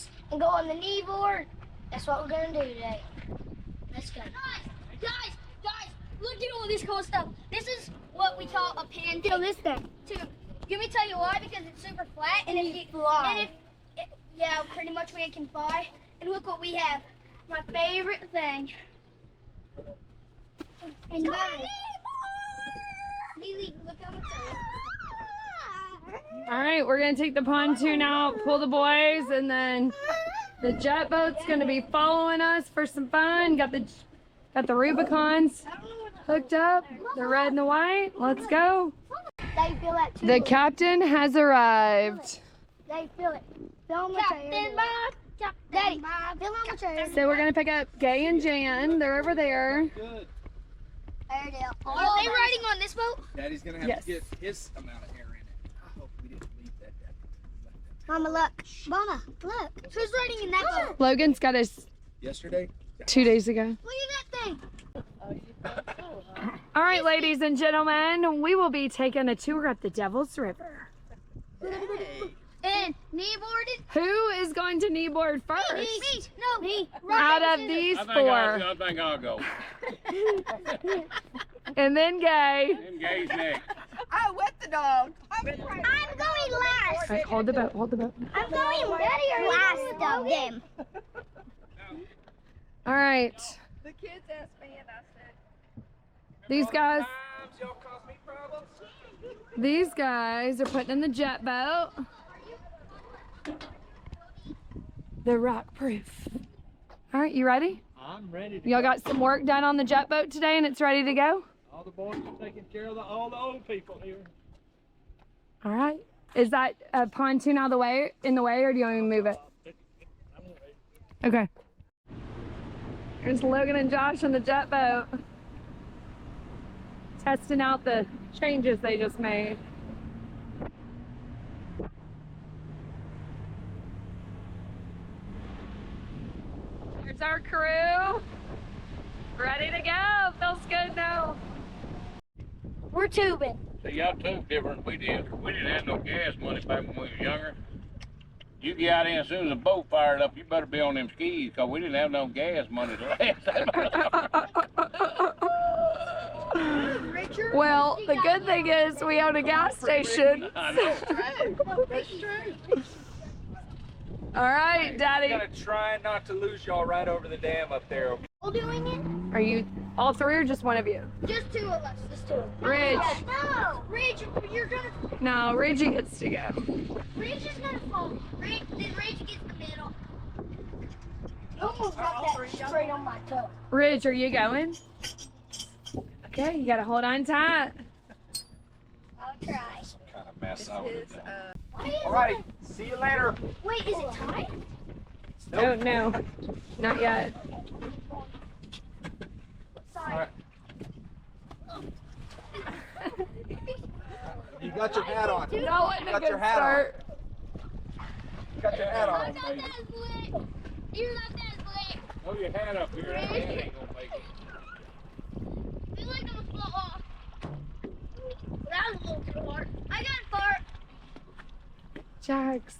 wobbles and go on the kneeboard. That's what we're gonna do today. Let's go. Guys, look at all this cool stuff. This is what we call a pan. Feel this thing too. Let me tell you why, because it's super flat and if you fly. Yeah, pretty much we can fly. And look what we have. My favorite thing. And Lily, look how much. All right, we're gonna take the pontoon out, pull the boys, and then the jet boat's gonna be following us for some fun. Got the Rubicons hooked up, the red and the white. Let's go. They feel that too. The captain has arrived. They feel it. Captain Bob. Daddy, feel how much air. So we're gonna pick up Gay and Jan. They're over there. Good. Are they riding on this boat? Daddy's gonna have to get his amount of air in it. I hope we didn't leave that. Mama, look. Mama, look. Who's riding in that boat? Logan's got us Yesterday? 2 days ago. Look at that thing. All right, ladies and gentlemen, we will be taking a tour up the Devil's River. And kneeboarded. Who is going to kneeboard first? Me. Out of these four. I think I'll go. And then Gay. And Gay's next. Oh, with the dog. I'm going last. All right, hold the boat, hold the boat. I'm going last of them. All right. The kids asked me and I said, These guys are putting in the jet boat. The rock proof. All right, you ready? I'm ready to Y'all go. got some work done on the jet boat today and it's ready to go? All the boys are taking care of all the old people here. All right. Is that a pontoon out of the way, in the way, or do you want me to move it? Okay. There's Logan and Josh on the jet boat. Testing out the changes they just made. Here's our crew. Ready to go. Feels good now. We're tubing. So y'all took different than we did. We didn't have no gas money back when we was younger. You get out there as soon as the boat fired up, you better be on them skis, because we didn't have no gas money the last time. Well, the good thing is we own a gas station. I know. that's true. All right, Daddy. I'm gonna try not to lose y'all right over the dam up there. All doing it? Are you all three or just one of you? Just two of us. Just two. Ridge. No, Ridge, you're gonna. No, Reggie gets to go. Ridge is gonna fall. Then Ridge gets the middle. You almost got that straight on my toe. Ridge, are you going? Okay, you gotta hold on tight. I'll try. Kind of mess up. Why is All right, see you later. Wait, is it tied? Oh, no, not yet. Sorry. All right. You got your hat on. No, wasn't a Got good your hat start. You got your hat on, Not baby. that slick. You're not that slick. Throw your hat up here. That hat ain't gonna make it. Feel like I'm gonna fall off. That was a little too hard. I got it, Bart. Jax.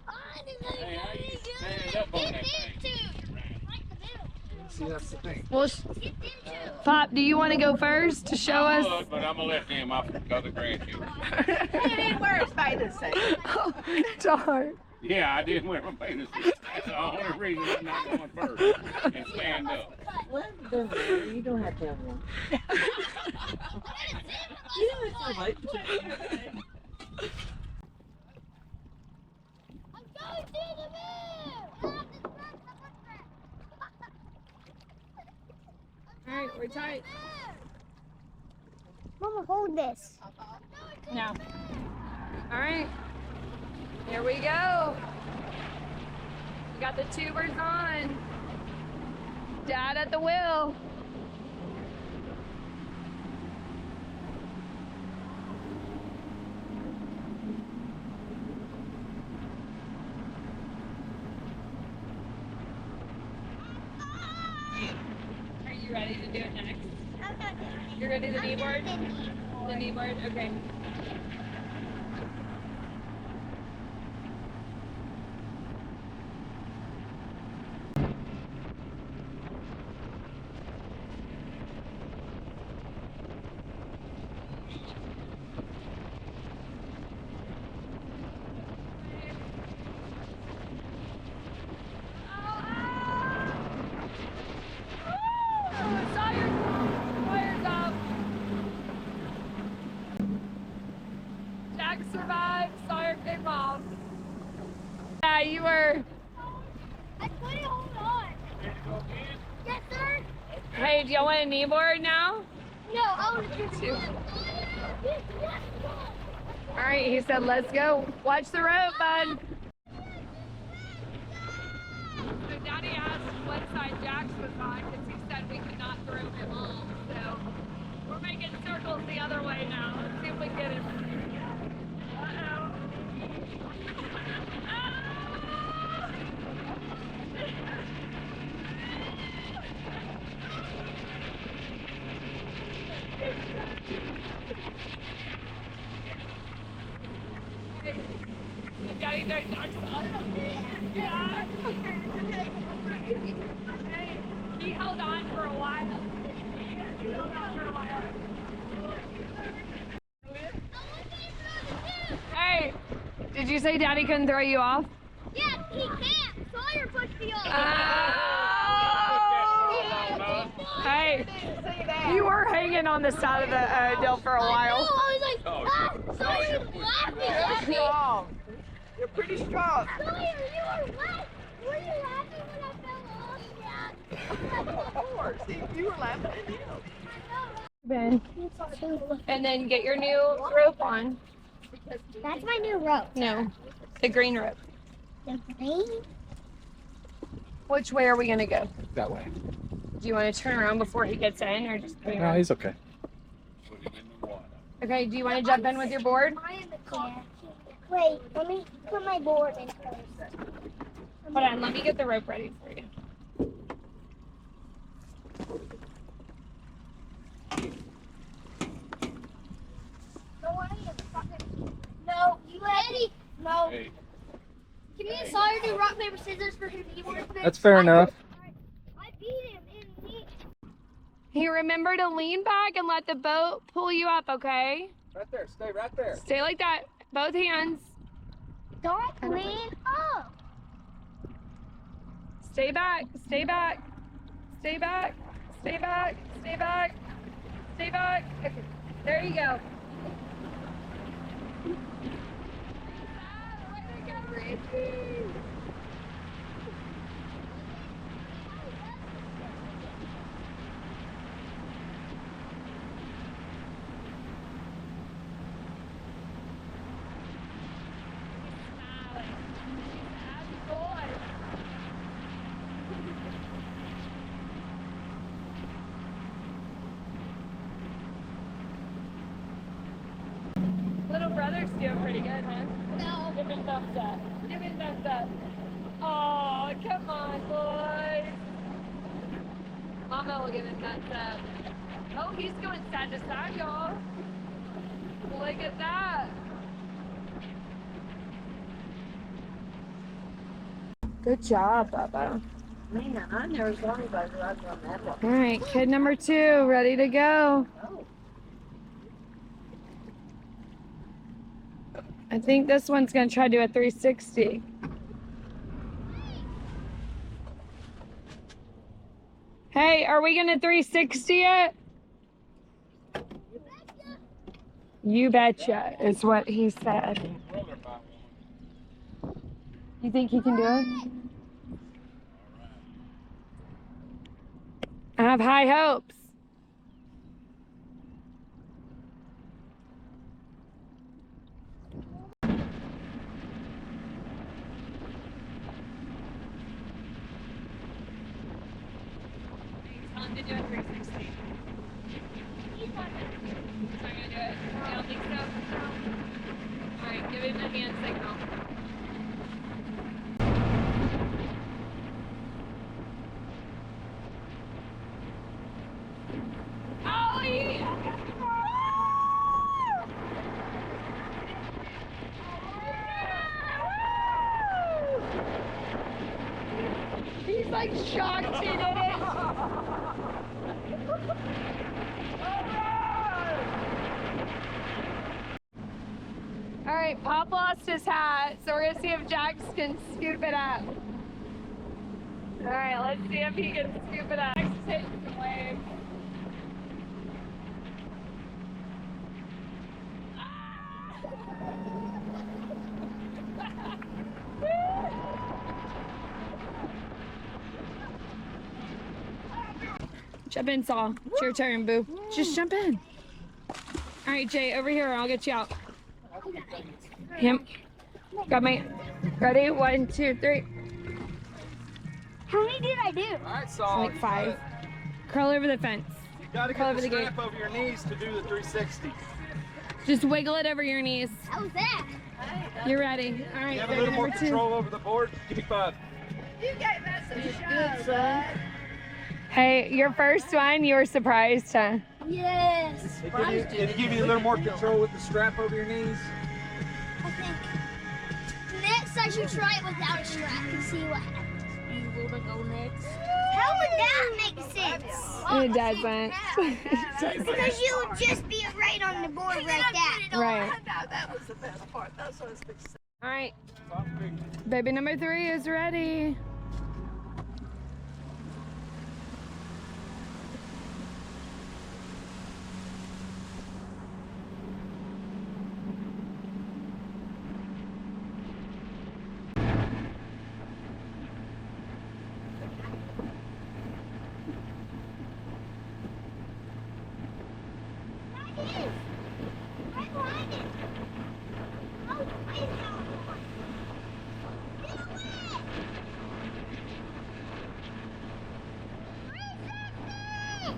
Oh, I didn't Hey, how you really stand good. up on Get that them thing? two. Right in the middle. See, that's the thing. Well, Get them two. Pop, do you want to go first to show I us? would, but I'm gonna let them off because of grandchildren. It ain't where it's made to say. Oh, darn. Yeah, I didn't wear my penis. That's the only reason I'm not going first. And stand up. You don't have to have one. You know it's too late. I'm going to the moon. All right, we're tight. Mama, hold this. No. All right. Here we go. We got the tubers on. Dad at the wheel. Are you ready to do it next? You're gonna do the kneeboard? The kneeboard? Okay. Yeah, you were. I couldn't hold on. Yes, sir. Hey, do y'all want a kneeboard now? No, I want to do All right, he said, let's go. Watch the road, bud. So Daddy asked what side Jax was on because he said we could not throw him off. So we're making circles the other way now. Let's see if we can get him. Uh-oh. Daddy, don't knock yeah. He held on for a while. Hey, did you say Daddy couldn't throw you off? Yeah, he can't. Sawyer pushed me off. Hey, you were hanging on the side of the deal for a while. I was like, Sawyer was laughing at me. Strong. You're pretty strong. Sawyer, you were laughing. Were you laughing when I fell off? Of course. You were laughing at him. Ben. And then get your new rope on. That's my new rope. No, the green rope. The green? Which way are we gonna go? That way. Do you want to turn around before he gets in, or just put him No, in? he's okay. Put him in the water. Okay, do you want to jump in with your board? Yeah. Wait, let me put my board in first. Hold on, let me get the rope ready for you. No, you ready? No. Hey, Can me and Sawyer do rock, paper, scissors for his keyboard? That's fair enough. I beat him in me. Hey, remember to lean back and let the boat pull you up, okay? Right there. Stay right there. Stay like that, both hands. Don't lean up. Stay back, stay back, stay back, stay back, stay back, stay back. Okay, there you go. Little brother's doing pretty good, huh? No. Give him thumbs up. Give him thumbs up. Oh, come on, boys. Mama will give him thumbs up. Oh, he's going side to side, y'all. Look at that. Good job, Bubba. Man, I never saw anybody ride on that one. All right, kid number 2, ready to go. I think this one's gonna try to do a 360. Hey, are we gonna 360 it? You betcha, is what he said. You think he can do it? I have high hopes. Tell him to do a 360. He's not gonna do it. You don't think so? All right, give him the hand signal. Ollie! He's like shocked he did it. All right, Pop lost his hat, so we're gonna see if Jax can scoop it up. All right, let's see if he can scoop it up. Jax is hitting some waves. Jump in, Saul. It's your turn, boo. Just jump in. All right, Jay, over here. I'll get you out. Him. Got me. Ready? 1, 2, 3. How many did I do? All right, Saul. Like 5. Curl over the fence. You gotta Crawl get over the the gate. strap over your knees to do the 360. Just wiggle it over your knees. How was that? You're ready. All right, You have a baby little more number 2. control over the board. Give me 5. You gave us a show, bud. Hey, your first one, you were surprised, huh? Yes. It give you a little more control with the strap over your knees. I think next I should try it without a strap and see what happens. You want to go next? How would that make sense? It doesn't. Because you would just be right on the board like that. Right. No, that was the best part. That's what I was fixing. All right. Baby number 3 is ready. Right behind it. Oh, I know. Get away! 360!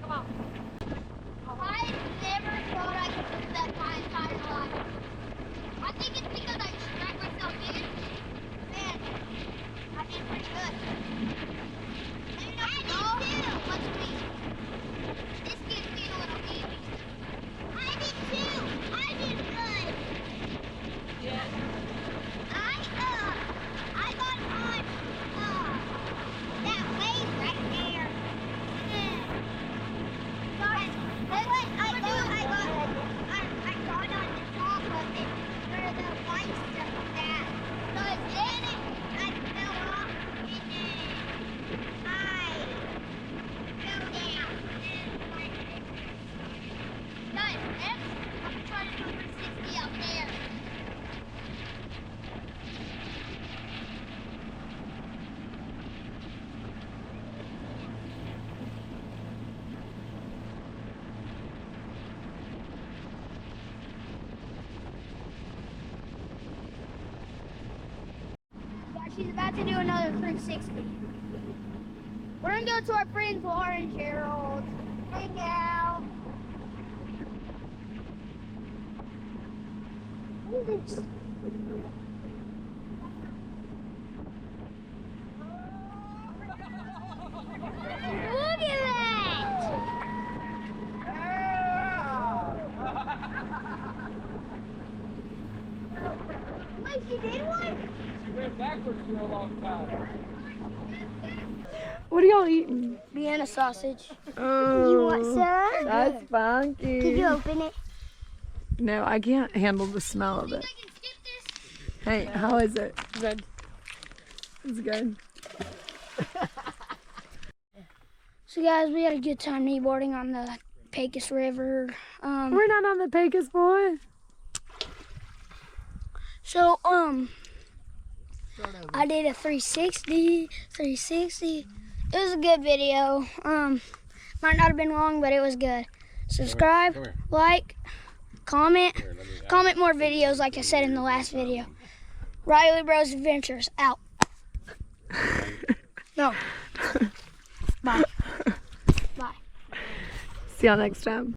Come on. I never thought I could do that my entire life. I think it's because I strapped myself in. Man, I did pretty good. Maybe not much me. This gives me a little easy. I did too. I did good. Yeah. I got on that wave right there. I got on the top of it where the white stuff is at. Because then I fell off and then I fell down. Guys, next I'm trying to do 360 out there. She's about to do another 360. We're gonna go to our friends Laura and Gerald. Hang out. Look at that! Wait, she did one? She went backwards for a long time. What are y'all eating? Vienna sausage. Oh, You want some? that's funky. Can you open it? No, I can't handle the smell of it. I can skip this? Hey, how is it? Good. It's good. So guys, we had a good time kneeboarding on the Pecos River. We're not on the Pecos, boy. So I did a 360. It was a good video. Might not have been long, but it was good. Subscribe, like, comment more videos like I said in the last video. Riley Bros Adventures out. No. Bye. Bye. See y'all next time.